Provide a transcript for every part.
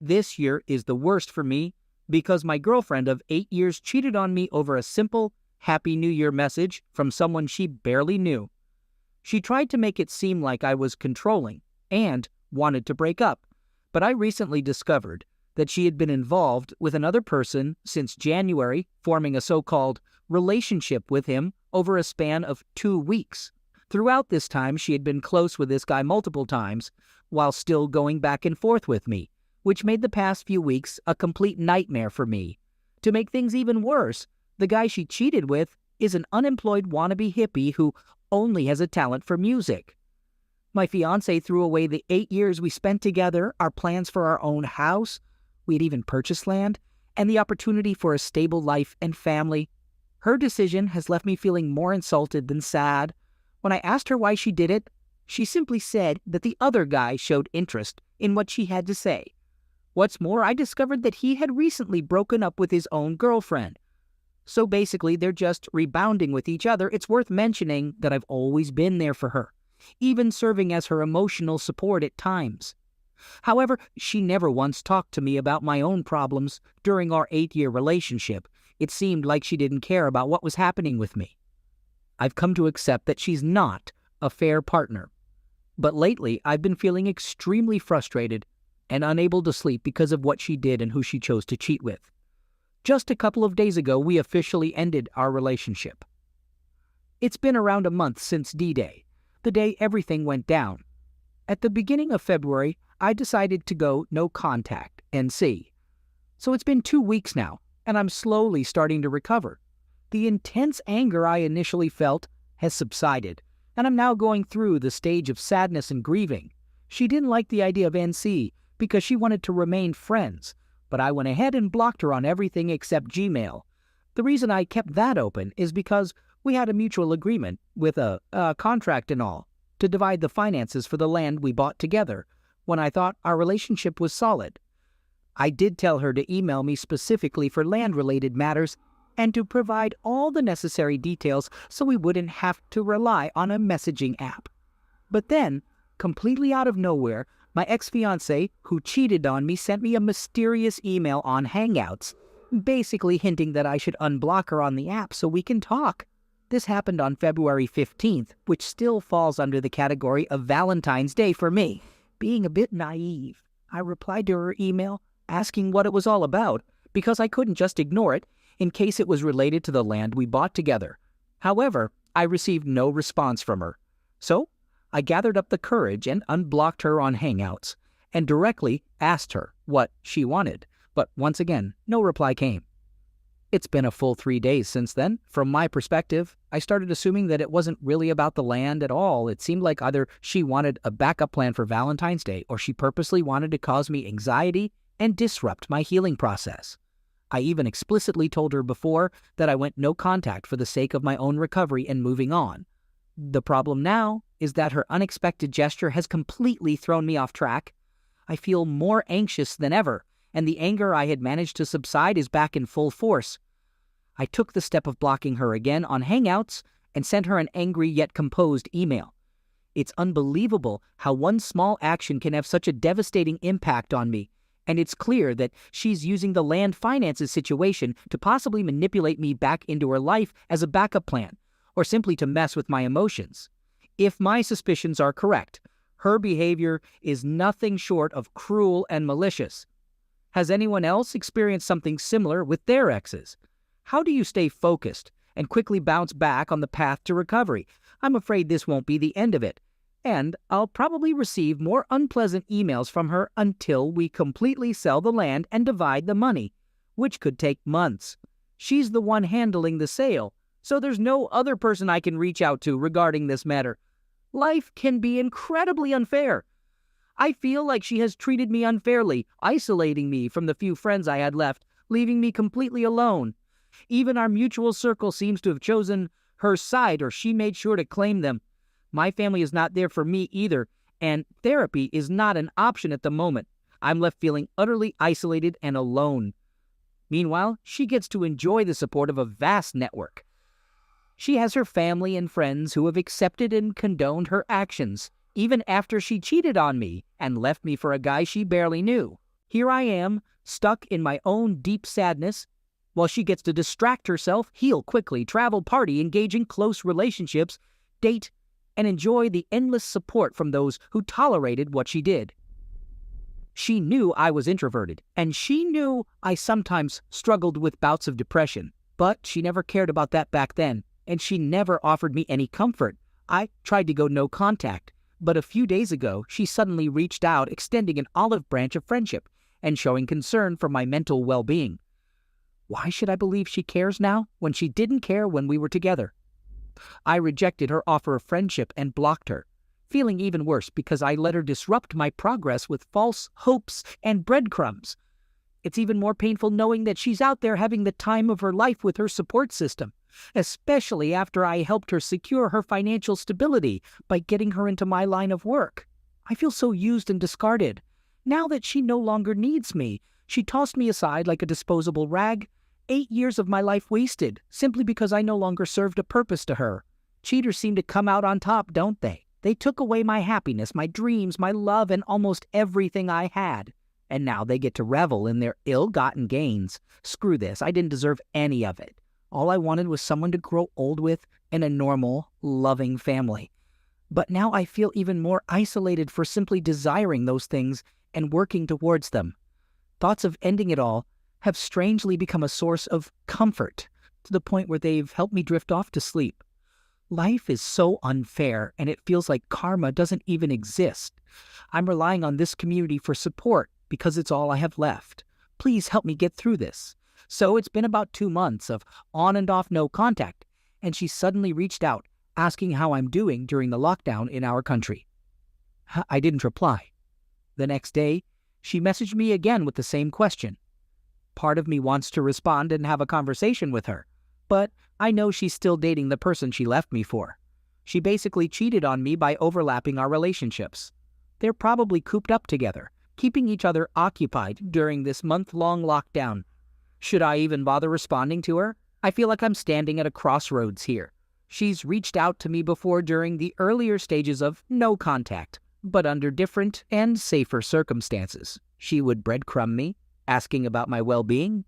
This year is the worst for me because my girlfriend of 8 years cheated on me over a simple Happy New Year message from someone she barely knew. She tried to make it seem like I was controlling and wanted to break up, but I recently discovered that she had been involved with another person since January, forming a so-called relationship with him over a span of 2 weeks. Throughout this time, she had been close with this guy multiple times while still going back and forth with me, which made the past few weeks a complete nightmare for me. To make things even worse, the guy she cheated with is an unemployed wannabe hippie who only has a talent for music. My fiancé threw away the 8 years we spent together, our plans for our own house, we had even purchased land, and the opportunity for a stable life and family. Her decision has left me feeling more insulted than sad. When I asked her why she did it, she simply said that the other guy showed interest in what she had to say. What's more, I discovered that he had recently broken up with his own girlfriend. So basically, they're just rebounding with each other. It's worth mentioning that I've always been there for her, even serving as her emotional support at times. However, she never once talked to me about my own problems during our 8-year relationship. It seemed like she didn't care about what was happening with me. I've come to accept that she's not a fair partner. But lately, I've been feeling extremely frustrated and unable to sleep because of what she did and who she chose to cheat with. Just a couple of days ago, we officially ended our relationship. It's been around a month since D-Day, the day everything went down. At the beginning of February, I decided to go no contact, NC. So it's been 2 weeks now, and I'm slowly starting to recover. The intense anger I initially felt has subsided, and I'm now going through the stage of sadness and grieving. She didn't like the idea of NC because she wanted to remain friends, but I went ahead and blocked her on everything except Gmail. The reason I kept that open is because we had a mutual agreement with a contract and all to divide the finances for the land we bought together when I thought our relationship was solid. I did tell her to email me specifically for land-related matters and to provide all the necessary details so we wouldn't have to rely on a messaging app. But then, completely out of nowhere, my ex-fiancé, who cheated on me, sent me a mysterious email on Hangouts, basically hinting that I should unblock her on the app so we can talk. This happened on February 15th, which still falls under the category of Valentine's Day for me. Being a bit naive, I replied to her email asking what it was all about, because I couldn't just ignore it in case it was related to the land we bought together. However, I received no response from her. So, I gathered up the courage and unblocked her on Hangouts, and directly asked her what she wanted, but once again, no reply came. It's been a full 3 days since then. From my perspective, I started assuming that it wasn't really about the land at all. It seemed like either she wanted a backup plan for Valentine's Day or she purposely wanted to cause me anxiety and disrupt my healing process. I even explicitly told her before that I went no contact for the sake of my own recovery and moving on. The problem now is that her unexpected gesture has completely thrown me off track. I feel more anxious than ever, and the anger I had managed to subside is back in full force. I took the step of blocking her again on Hangouts and sent her an angry yet composed email. It's unbelievable how one small action can have such a devastating impact on me, and it's clear that she's using the land finances situation to possibly manipulate me back into her life as a backup plan, or simply to mess with my emotions. If my suspicions are correct, her behavior is nothing short of cruel and malicious. Has anyone else experienced something similar with their exes? How do you stay focused and quickly bounce back on the path to recovery? I'm afraid this won't be the end of it, and I'll probably receive more unpleasant emails from her until we completely sell the land and divide the money, which could take months. She's the one handling the sale, so there's no other person I can reach out to regarding this matter. Life can be incredibly unfair. I feel like she has treated me unfairly, isolating me from the few friends I had left, leaving me completely alone. Even our mutual circle seems to have chosen her side, or she made sure to claim them. My family is not there for me either, and therapy is not an option at the moment. I'm left feeling utterly isolated and alone. Meanwhile, she gets to enjoy the support of a vast network. She has her family and friends who have accepted and condoned her actions, even after she cheated on me and left me for a guy she barely knew. Here I am, stuck in my own deep sadness, while she gets to distract herself, heal quickly, travel, party, engage in close relationships, date, and enjoy the endless support from those who tolerated what she did. She knew I was introverted, and she knew I sometimes struggled with bouts of depression, but she never cared about that back then, and she never offered me any comfort. I tried to go no contact, but a few days ago, she suddenly reached out, extending an olive branch of friendship and showing concern for my mental well-being. Why should I believe she cares now when she didn't care when we were together? I rejected her offer of friendship and blocked her, feeling even worse because I let her disrupt my progress with false hopes and breadcrumbs. It's even more painful knowing that she's out there having the time of her life with her support system, especially after I helped her secure her financial stability by getting her into my line of work. I feel so used and discarded. Now that she no longer needs me, she tossed me aside like a disposable rag. 8 years of my life wasted, simply because I no longer served a purpose to her. Cheaters seem to come out on top, don't they? They took away my happiness, my dreams, my love, and almost everything I had. And now they get to revel in their ill-gotten gains. Screw this, I didn't deserve any of it. All I wanted was someone to grow old with and a normal, loving family. But now I feel even more isolated for simply desiring those things and working towards them. Thoughts of ending it all have strangely become a source of comfort, to the point where they've helped me drift off to sleep. Life is so unfair, and it feels like karma doesn't even exist. I'm relying on this community for support because it's all I have left. Please help me get through this. So it's been about 2 months of on and off no contact, and she suddenly reached out, asking how I'm doing during the lockdown in our country. I didn't reply. The next day, she messaged me again with the same question. Part of me wants to respond and have a conversation with her, but I know she's still dating the person she left me for. She basically cheated on me by overlapping our relationships. They're probably cooped up together, keeping each other occupied during this month-long lockdown. Should I even bother responding to her? I feel like I'm standing at a crossroads here. She's reached out to me before during the earlier stages of no contact, but under different and safer circumstances. She would breadcrumb me, asking about my well-being,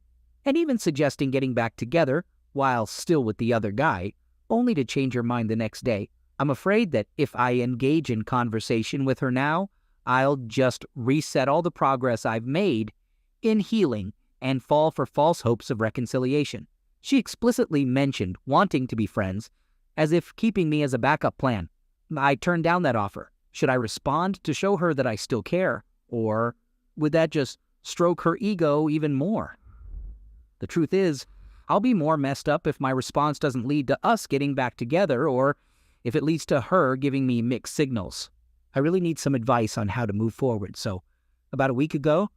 and even suggesting getting back together while still with the other guy, only to change her mind the next day. I'm afraid that if I engage in conversation with her now, I'll just reset all the progress I've made in healing and fall for false hopes of reconciliation. She explicitly mentioned wanting to be friends, as if keeping me as a backup plan. I turned down that offer. Should I respond to show her that I still care, or would that just stroke her ego even more? The truth is, I'll be more messed up if my response doesn't lead to us getting back together, or if it leads to her giving me mixed signals. I really need some advice on how to move forward. So, about a week ago,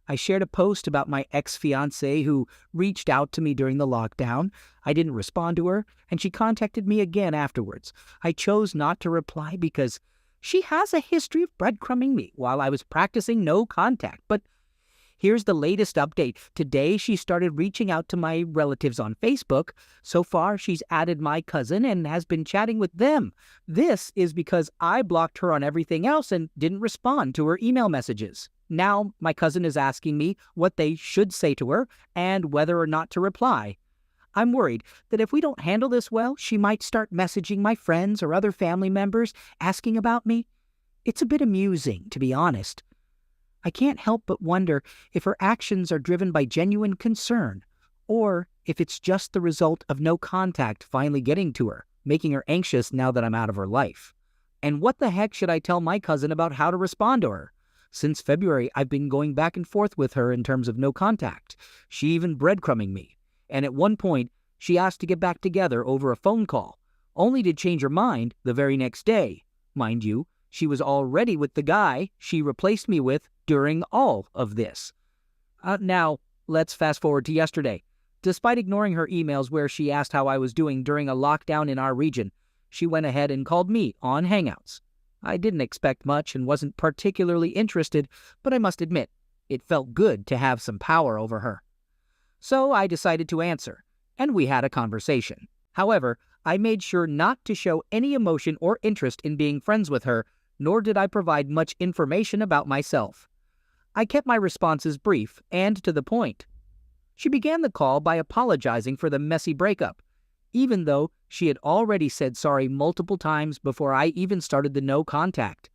I shared a post about my ex-fiancée who reached out to me during the lockdown. I didn't respond to her, and she contacted me again afterwards. I chose not to reply because she has a history of breadcrumbing me while I was practicing no contact. But here's the latest update. Today, she started reaching out to my relatives on Facebook. So far, she's added my cousin and has been chatting with them. This is because I blocked her on everything else and didn't respond to her email messages. Now, my cousin is asking me what they should say to her and whether or not to reply. I'm worried that if we don't handle this well, she might start messaging my friends or other family members asking about me. It's a bit amusing, to be honest. I can't help but wonder if her actions are driven by genuine concern, or if it's just the result of no contact finally getting to her, making her anxious now that I'm out of her life. And what the heck should I tell my cousin about how to respond to her? Since February, I've been going back and forth with her in terms of no contact. She even breadcrumbing me. And at one point, she asked to get back together over a phone call, only to change her mind the very next day. Mind you, she was already with the guy she replaced me with during all of this. Now, let's fast forward to yesterday. Despite ignoring her emails where she asked how I was doing during a lockdown in our region, she went ahead and called me on Hangouts. I didn't expect much and wasn't particularly interested, but I must admit, it felt good to have some power over her. So I decided to answer, and we had a conversation. However, I made sure not to show any emotion or interest in being friends with her, nor did I provide much information about myself. I kept my responses brief and to the point. She began the call by apologizing for the messy breakup, even though she had already said sorry multiple times before I even started the no contact.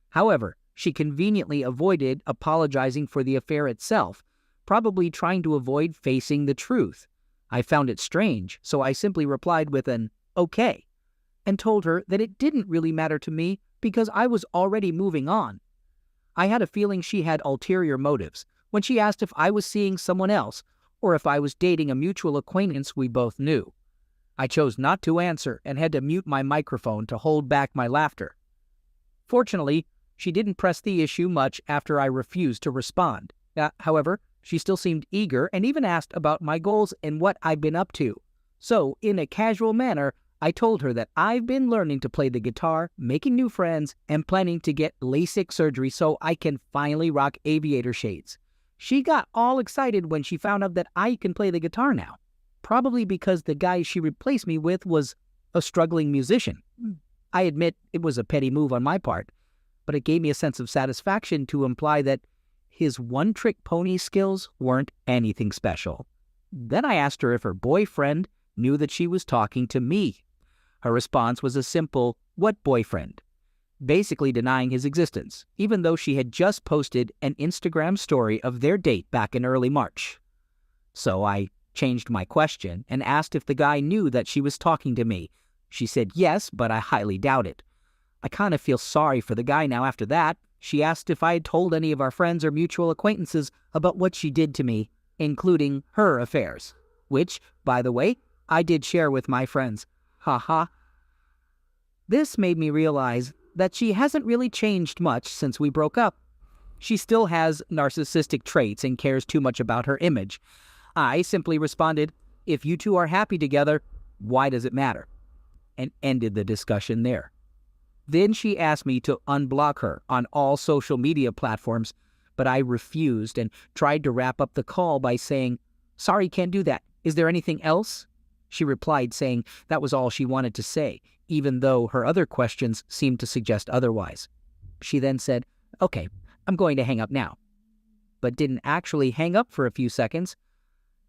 However, she conveniently avoided apologizing for the affair itself, probably trying to avoid facing the truth. I found it strange, so I simply replied with an okay, and told her that it didn't really matter to me because I was already moving on. I had a feeling she had ulterior motives when she asked if I was seeing someone else or if I was dating a mutual acquaintance we both knew. I chose not to answer and had to mute my microphone to hold back my laughter. Fortunately, she didn't press the issue much after I refused to respond. However, she still seemed eager and even asked about my goals and what I've been up to. So, in a casual manner, I told her that I've been learning to play the guitar, making new friends, and planning to get LASIK surgery so I can finally rock aviator shades. She got all excited when she found out that I can play the guitar now, probably because the guy she replaced me with was a struggling musician. I admit it was a petty move on my part, but it gave me a sense of satisfaction to imply that his one-trick pony skills weren't anything special. Then I asked her if her boyfriend knew that she was talking to me. Her response was a simple, "What boyfriend?" basically denying his existence, even though she had just posted an Instagram story of their date back in early March. So I changed my question and asked if the guy knew that she was talking to me. She said yes, but I highly doubt it. I kind of feel sorry for the guy now after that. She asked if I had told any of our friends or mutual acquaintances about what she did to me, including her affairs, which, by the way, I did share with my friends. Haha. This made me realize that she hasn't really changed much since we broke up. She still has narcissistic traits and cares too much about her image. I simply responded, "If you two are happy together, why does it matter?" and ended the discussion there. Then she asked me to unblock her on all social media platforms, but I refused and tried to wrap up the call by saying, "Sorry, can't do that. Is there anything else?" She replied saying that was all she wanted to say, even though her other questions seemed to suggest otherwise. She then said, "Okay, I'm going to hang up now," but didn't actually hang up for a few seconds.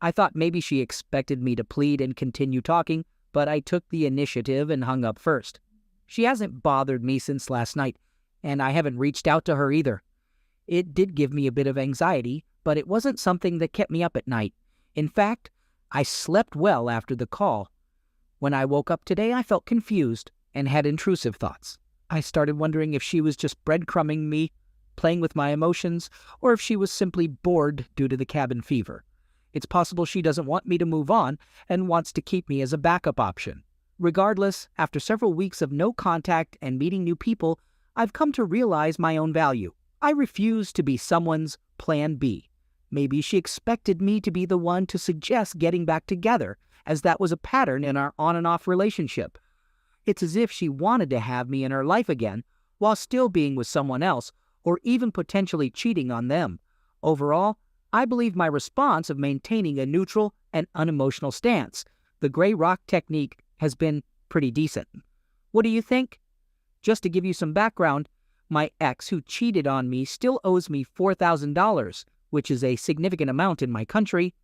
I thought maybe she expected me to plead and continue talking, but I took the initiative and hung up first. She hasn't bothered me since last night, and I haven't reached out to her either. It did give me a bit of anxiety, but it wasn't something that kept me up at night. In fact, I slept well after the call. When I woke up today, I felt confused and had intrusive thoughts. I started wondering if she was just breadcrumbing me, playing with my emotions, or if she was simply bored due to the cabin fever. It's possible she doesn't want me to move on and wants to keep me as a backup option. Regardless, after several weeks of no contact and meeting new people, I've come to realize my own value. I refuse to be someone's plan B. Maybe she expected me to be the one to suggest getting back together, as that was a pattern in our on and off relationship. It's as if she wanted to have me in her life again, while still being with someone else, or even potentially cheating on them. Overall, I believe my response of maintaining a neutral and unemotional stance, the gray rock technique, has been pretty decent. What do you think? Just to give you some background, my ex who cheated on me still owes me $4,000, which is a significant amount in my country.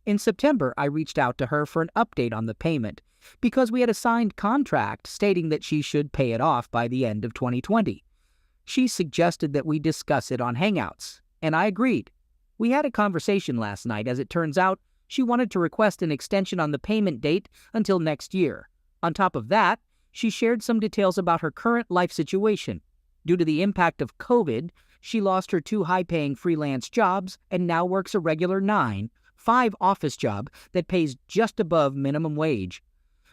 In September, I reached out to her for an update on the payment because we had a signed contract stating that she should pay it off by the end of 2020. She suggested that we discuss it on Hangouts, and I agreed. We had a conversation last night. As it turns out, she wanted to request an extension on the payment date until next year. On top of that, she shared some details about her current life situation. Due to the impact of COVID, she lost her 2 high-paying freelance jobs and now works a regular 9-5 office job that pays just above minimum wage.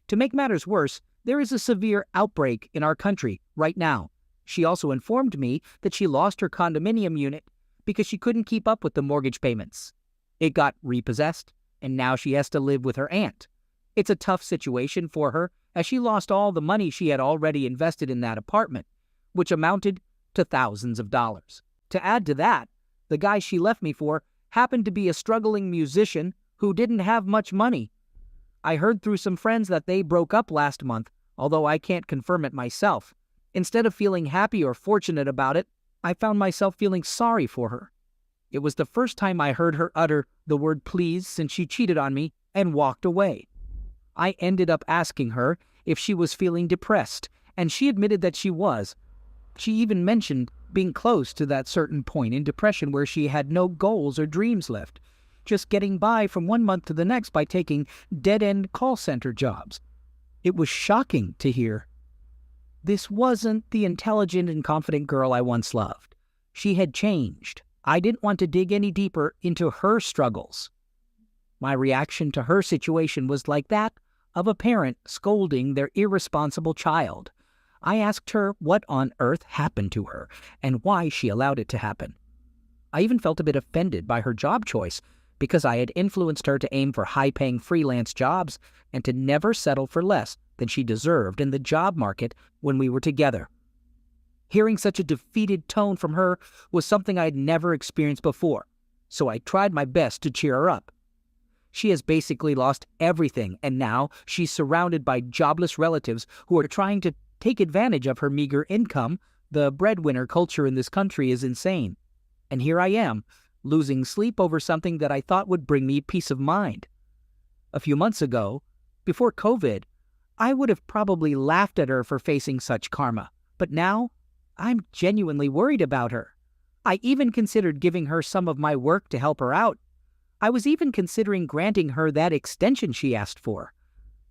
To make matters worse, there is a severe outbreak in our country right now. She also informed me that she lost her condominium unit because she couldn't keep up with the mortgage payments. It got repossessed, and now she has to live with her aunt. It's a tough situation for her, as she lost all the money she had already invested in that apartment, which amounted to thousands of dollars. To add to that, the guy she left me for happened to be a struggling musician who didn't have much money. I heard through some friends that they broke up last month, although I can't confirm it myself. Instead of feeling happy or fortunate about it, I found myself feeling sorry for her. It was the first time I heard her utter the word please since she cheated on me and walked away. I ended up asking her if she was feeling depressed, and she admitted that she was. She even mentioned being close to that certain point in depression where she had no goals or dreams left, just getting by from one month to the next by taking dead-end call center jobs. It was shocking to hear. This wasn't the intelligent and confident girl I once loved. She had changed. I didn't want to dig any deeper into her struggles. My reaction to her situation was like that of a parent scolding their irresponsible child. I asked her what on earth happened to her and why she allowed it to happen. I even felt a bit offended by her job choice because I had influenced her to aim for high-paying freelance jobs and to never settle for less than she deserved in the job market when we were together. Hearing such a defeated tone from her was something I had never experienced before, so I tried my best to cheer her up. She has basically lost everything, and now she's surrounded by jobless relatives who are trying to take advantage of her meager income. The breadwinner culture in this country is insane. And here I am, losing sleep over something that I thought would bring me peace of mind. A few months ago, before COVID, I would have probably laughed at her for facing such karma. But now, I'm genuinely worried about her. I even considered giving her some of my work to help her out. I was even considering granting her that extension she asked for,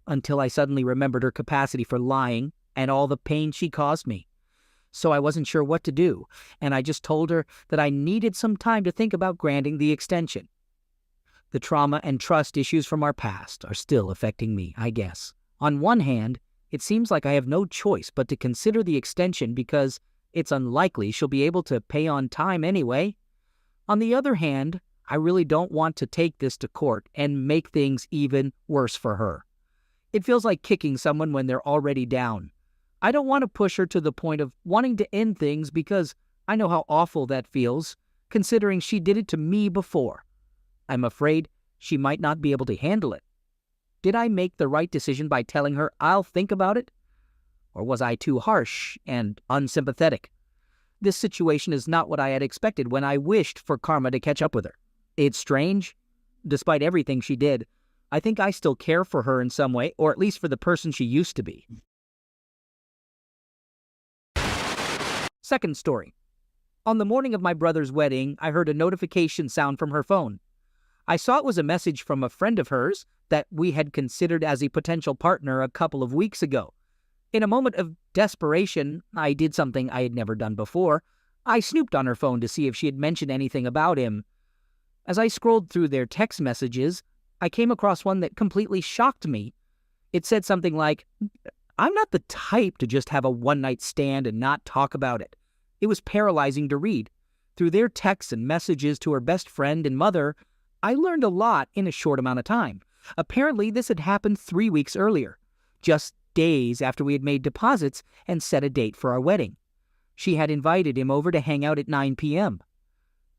until I suddenly remembered her capacity for lying and all the pain she caused me. So I wasn't sure what to do, and I just told her that I needed some time to think about granting the extension. The trauma and trust issues from our past are still affecting me, I guess. On one hand, it seems like I have no choice but to consider the extension because it's unlikely she'll be able to pay on time anyway. On the other hand, I really don't want to take this to court and make things even worse for her. It feels like kicking someone when they're already down. I don't want to push her to the point of wanting to end things because I know how awful that feels, considering she did it to me before. I'm afraid she might not be able to handle it. Did I make the right decision by telling her I'll think about it? Or was I too harsh and unsympathetic? This situation is not what I had expected when I wished for karma to catch up with her. It's strange. Despite everything she did, I think I still care for her in some way, or at least for the person she used to be. Second story. On the morning of my brother's wedding, I heard a notification sound from her phone. I saw it was a message from a friend of hers that we had considered as a potential partner a couple of weeks ago. In a moment of desperation, I did something I had never done before. I snooped on her phone to see if she had mentioned anything about him. As I scrolled through their text messages, I came across one that completely shocked me. It said something like, "I'm not the type to just have a one-night stand and not talk about it." It was paralyzing to read. Through their texts and messages to her best friend and mother, I learned a lot in a short amount of time. Apparently, this had happened 3 weeks earlier, just days after we had made deposits and set a date for our wedding. She had invited him over to hang out at 9 p.m.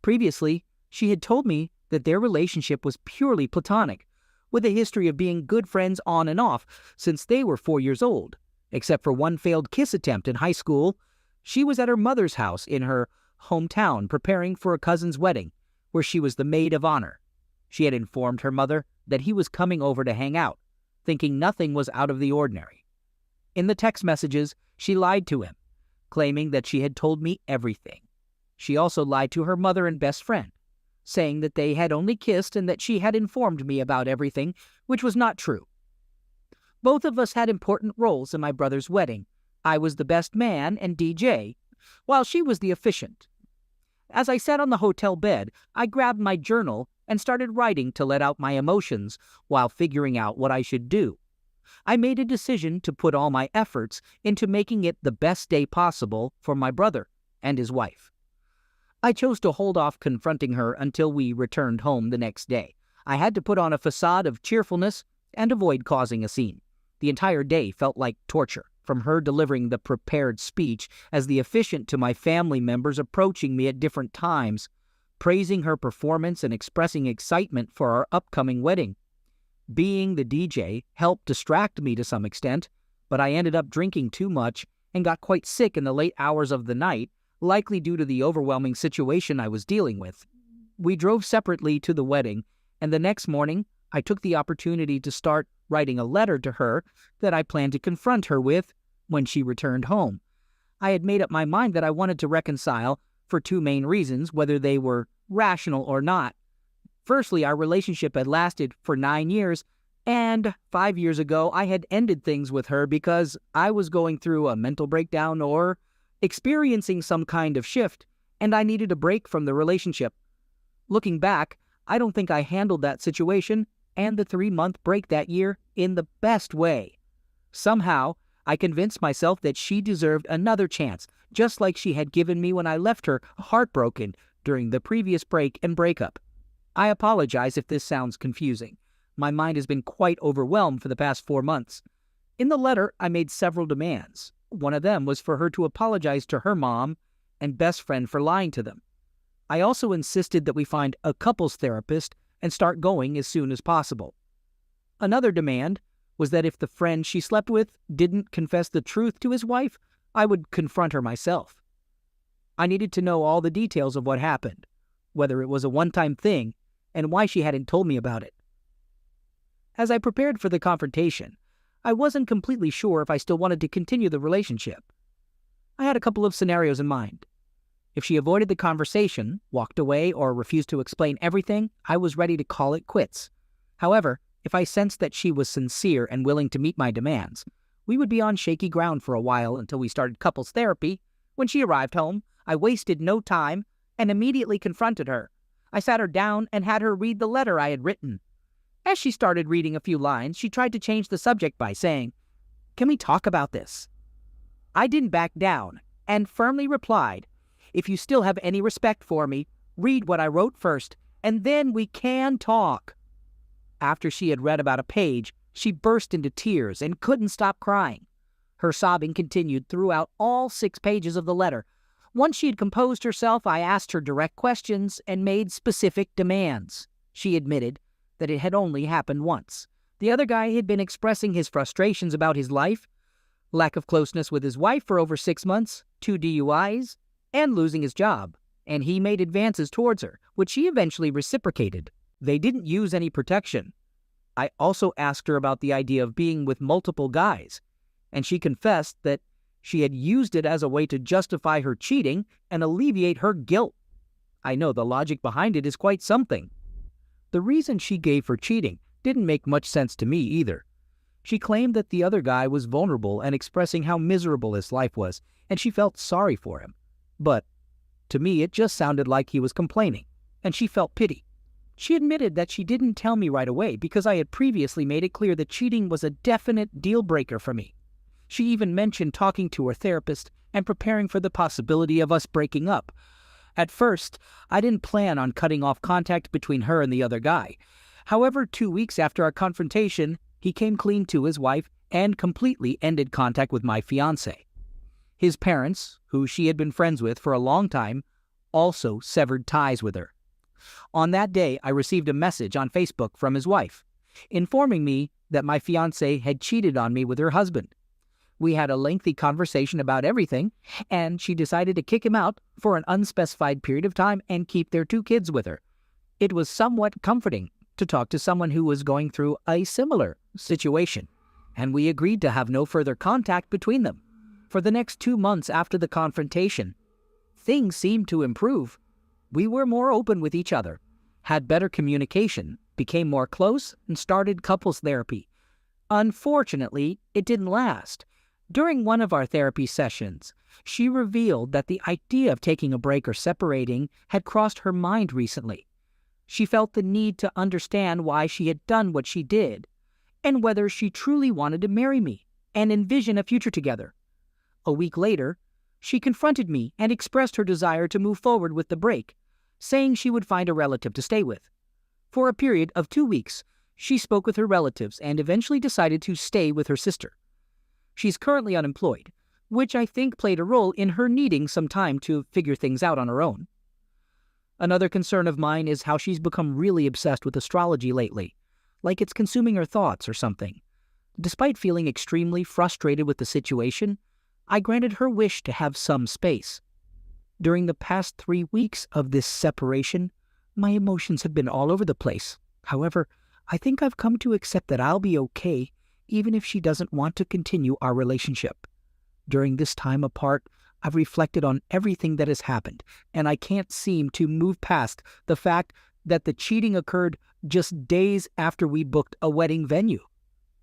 Previously, she had told me that their relationship was purely platonic, with a history of being good friends on and off since they were 4 years old. Except for one failed kiss attempt in high school, she was at her mother's house in her hometown preparing for a cousin's wedding, where she was the maid of honor. She had informed her mother that he was coming over to hang out, thinking nothing was out of the ordinary. In the text messages, she lied to him, claiming that she had told me everything. She also lied to her mother and best friend, saying that they had only kissed and that she had informed me about everything, which was not true. Both of us had important roles in my brother's wedding. I was the best man and DJ, while she was the officiant. As I sat on the hotel bed, I grabbed my journal and started writing to let out my emotions while figuring out what I should do. I made a decision to put all my efforts into making it the best day possible for my brother and his wife. I chose to hold off confronting her until we returned home the next day. I had to put on a facade of cheerfulness and avoid causing a scene. The entire day felt like torture, from her delivering the prepared speech as the officiant to my family members approaching me at different times, praising her performance and expressing excitement for our upcoming wedding. Being the DJ helped distract me to some extent, but I ended up drinking too much and got quite sick in the late hours of the night, likely due to the overwhelming situation I was dealing with. We drove separately to the wedding, and the next morning, I took the opportunity to start writing a letter to her that I planned to confront her with when she returned home. I had made up my mind that I wanted to reconcile for two main reasons, whether they were rational or not. Firstly, our relationship had lasted for 9 years, and 5 years ago I had ended things with her because I was going through a mental breakdown or experiencing some kind of shift, and I needed a break from the relationship. Looking back, I don't think I handled that situation and the 3-month break that year in the best way. Somehow, I convinced myself that she deserved another chance, just like she had given me when I left her heartbroken during the previous break and breakup. I apologize if this sounds confusing. My mind has been quite overwhelmed for the past 4 months. In the letter, I made several demands. One of them was for her to apologize to her mom and best friend for lying to them. I also insisted that we find a couples therapist and start going as soon as possible. Another demand was that if the friend she slept with didn't confess the truth to his wife, I would confront her myself. I needed to know all the details of what happened, whether it was a one-time thing, and why she hadn't told me about it. As I prepared for the confrontation, I wasn't completely sure if I still wanted to continue the relationship. I had a couple of scenarios in mind. If she avoided the conversation, walked away, or refused to explain everything, I was ready to call it quits. However, if I sensed that she was sincere and willing to meet my demands, we would be on shaky ground for a while until we started couples therapy. When she arrived home, I wasted no time and immediately confronted her. I sat her down and had her read the letter I had written. As she started reading a few lines, she tried to change the subject by saying, "Can we talk about this?" I didn't back down and firmly replied, "If you still have any respect for me, read what I wrote first, and then we can talk." After she had read about a page, she burst into tears and couldn't stop crying. Her sobbing continued throughout all 6 pages of the letter. Once she had composed herself, I asked her direct questions and made specific demands. She admitted that it had only happened once. The other guy had been expressing his frustrations about his life, lack of closeness with his wife for over 6 months, 2 DUIs, and losing his job, and he made advances towards her, which she eventually reciprocated. They didn't use any protection. I also asked her about the idea of being with multiple guys, and she confessed that she had used it as a way to justify her cheating and alleviate her guilt. I know the logic behind it is quite something. The reason she gave for cheating didn't make much sense to me either. She claimed that the other guy was vulnerable and expressing how miserable his life was, and she felt sorry for him. But to me, it just sounded like he was complaining, and she felt pity. She admitted that she didn't tell me right away because I had previously made it clear that cheating was a definite deal breaker for me. She even mentioned talking to her therapist and preparing for the possibility of us breaking up. At first, I didn't plan on cutting off contact between her and the other guy. However, 2 weeks after our confrontation, he came clean to his wife and completely ended contact with my fiancé. His parents, who she had been friends with for a long time, also severed ties with her. On that day, I received a message on Facebook from his wife, informing me that my fiancé had cheated on me with her husband. We had a lengthy conversation about everything, and she decided to kick him out for an unspecified period of time and keep their 2 kids with her. It was somewhat comforting to talk to someone who was going through a similar situation, and we agreed to have no further contact between them. For the next 2 months after the confrontation, things seemed to improve. We were more open with each other, had better communication, became more close, and started couples therapy. Unfortunately, it didn't last. During one of our therapy sessions, she revealed that the idea of taking a break or separating had crossed her mind recently. She felt the need to understand why she had done what she did, and whether she truly wanted to marry me and envision a future together. A week later, she confronted me and expressed her desire to move forward with the break, saying she would find a relative to stay with. For a period of 2 weeks, she spoke with her relatives and eventually decided to stay with her sister. She's currently unemployed, which I think played a role in her needing some time to figure things out on her own. Another concern of mine is how she's become really obsessed with astrology lately, like it's consuming her thoughts or something. Despite feeling extremely frustrated with the situation, I granted her wish to have some space. During the past 3 weeks of this separation, My emotions have been all over the place. However, I think I've come to accept that I'll be okay even if she doesn't want to continue our relationship. During this time apart, I've reflected on everything that has happened, and I can't seem to move past the fact that the cheating occurred just days after we booked a wedding venue.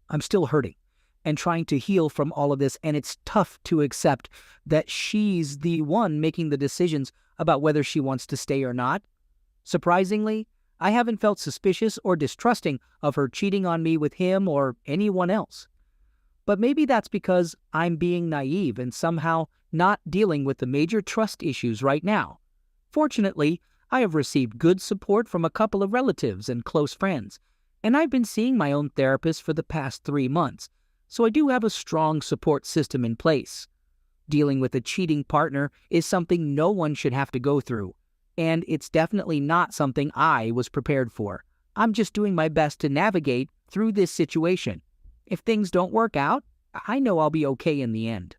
I'm still hurting and trying to heal from all of this, and it's tough to accept that she's the one making the decisions about whether she wants to stay or not. Surprisingly, I haven't felt suspicious or distrusting of her cheating on me with him or anyone else. But maybe that's because I'm being naive and somehow not dealing with the major trust issues right now. Fortunately, I have received good support from a couple of relatives and close friends, and I've been seeing my own therapist for the past 3 months, so I do have a strong support system in place. Dealing with a cheating partner is something no one should have to go through, and it's definitely not something I was prepared for. I'm just doing my best to navigate through this situation. If things don't work out, I know I'll be okay in the end.